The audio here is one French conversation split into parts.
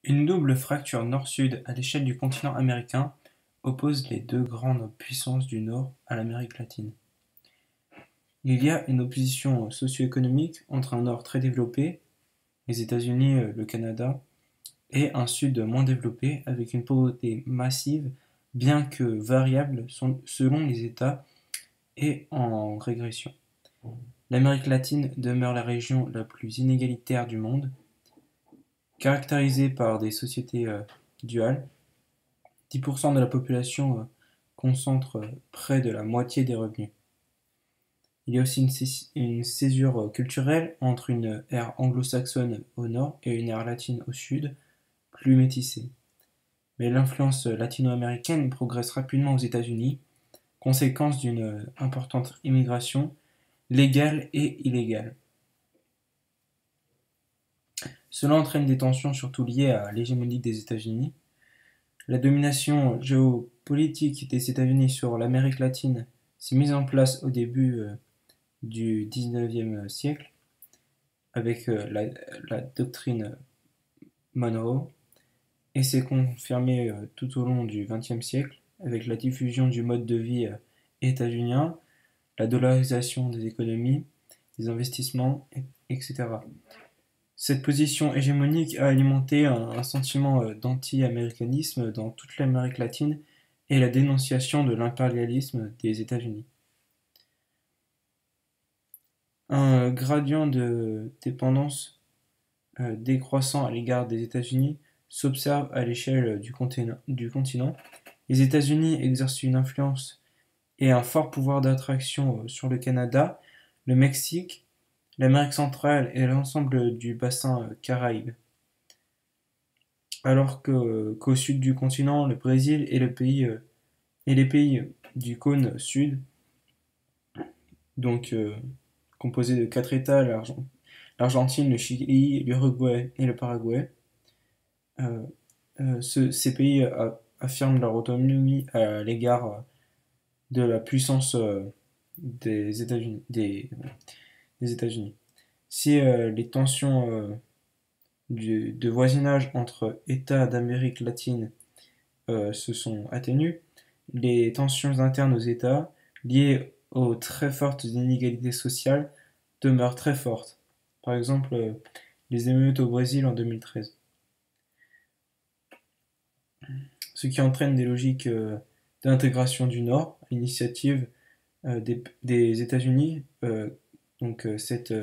Une double fracture nord-sud à l'échelle du continent américain oppose les deux grandes puissances du Nord à l'Amérique latine. Il y a une opposition socio-économique entre un Nord très développé, les États-Unis, le Canada, et un Sud moins développé avec une pauvreté massive, bien que variable selon les États et en régression. L'Amérique latine demeure la région la plus inégalitaire du monde, caractérisée par des sociétés duales. 10% de la population concentre près de la moitié des revenus. Il y a aussi une césure culturelle entre une ère anglo-saxonne au nord et une ère latine au sud, plus métissée. Mais l'influence latino-américaine progresse rapidement aux États-Unis, conséquence d'une importante immigration légale et illégale. Cela entraîne des tensions surtout liées à l'hégémonie des États-Unis. La domination géopolitique des États-Unis sur l'Amérique latine s'est mise en place au début du XIXe siècle avec la doctrine Monroe et s'est confirmée tout au long du XXe siècle avec la diffusion du mode de vie états-unien, la dollarisation des économies, des investissements, etc. Cette position hégémonique a alimenté un sentiment d'anti-américanisme dans toute l'Amérique latine et la dénonciation de l'impérialisme des États-Unis. Un gradient de dépendance décroissant à l'égard des États-Unis s'observe à l'échelle du continent. Les États-Unis exercent une influence et un fort pouvoir d'attraction sur le Canada, le Mexique, l'Amérique centrale et l'ensemble du bassin caraïbe. Alors qu'au sud du continent, le Brésil et les pays du cône sud, donc composés de 4 États, l'Argentine, le Chili, l'Uruguay et le Paraguay, ces pays affirment leur autonomie à l'égard de la puissance des États-Unis. Des États-Unis. Si les tensions de voisinage entre États d'Amérique latine se sont atténuées, les tensions internes aux États, liées aux très fortes inégalités sociales, demeurent très fortes. Par exemple, les émeutes au Brésil en 2013. Ce qui entraîne des logiques d'intégration du Nord, à l'initiative des États-Unis. Cette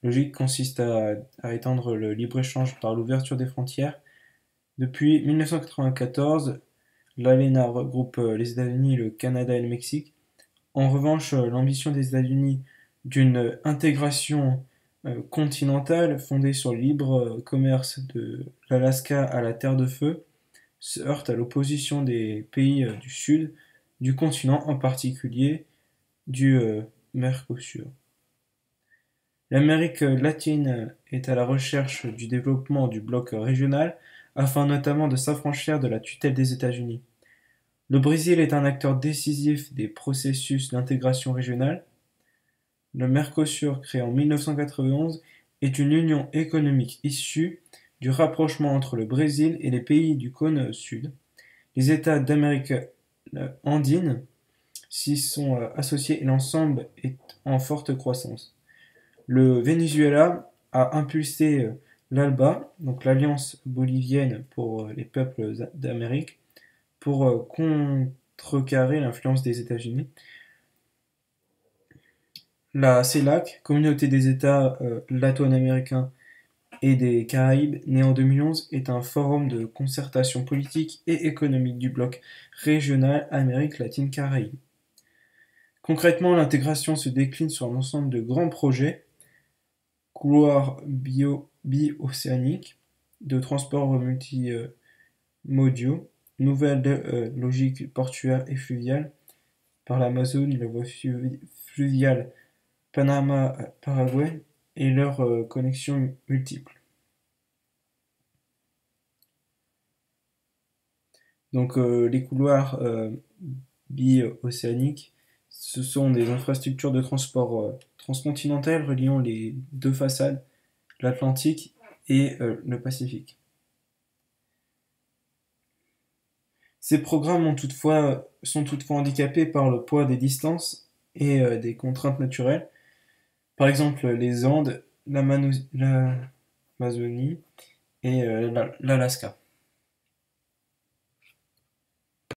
logique consiste à étendre le libre-échange par l'ouverture des frontières. Depuis 1994, l'ALENA regroupe les États-Unis, le Canada et le Mexique. En revanche, l'ambition des États-Unis d'une intégration continentale fondée sur le libre commerce de l'Alaska à la Terre de Feu se heurte à l'opposition des pays du sud du continent, en particulier du Mercosur. L'Amérique latine est à la recherche du développement du bloc régional afin notamment de s'affranchir de la tutelle des États-Unis. Le Brésil est un acteur décisif des processus d'intégration régionale. Le Mercosur, créé en 1991, est une union économique issue du rapprochement entre le Brésil et les pays du cône sud. Les États d'Amérique andine s'y sont associés et l'ensemble est en forte croissance. Le Venezuela a impulsé l'ALBA, donc l'Alliance bolivienne pour les peuples d'Amérique, pour contrecarrer l'influence des États-Unis. La CELAC, Communauté des États latino-américains et des Caraïbes, née en 2011, est un forum de concertation politique et économique du bloc régional Amérique latine-Caraïbes. Concrètement, l'intégration se décline sur un ensemble de grands projets, couloirs bi-océaniques, de transports multimodiaux, nouvelles logiques portuaires et fluviales, par l'Amazone, la voie fluviale Panama-Paraguay et leurs connexions multiples. Donc les couloirs bi-océaniques, ce sont des infrastructures de transport transcontinentales reliant les deux façades, l'Atlantique et le Pacifique. Ces programmes sont toutefois handicapés par le poids des distances et des contraintes naturelles, par exemple les Andes, l'Amazonie et l'Alaska.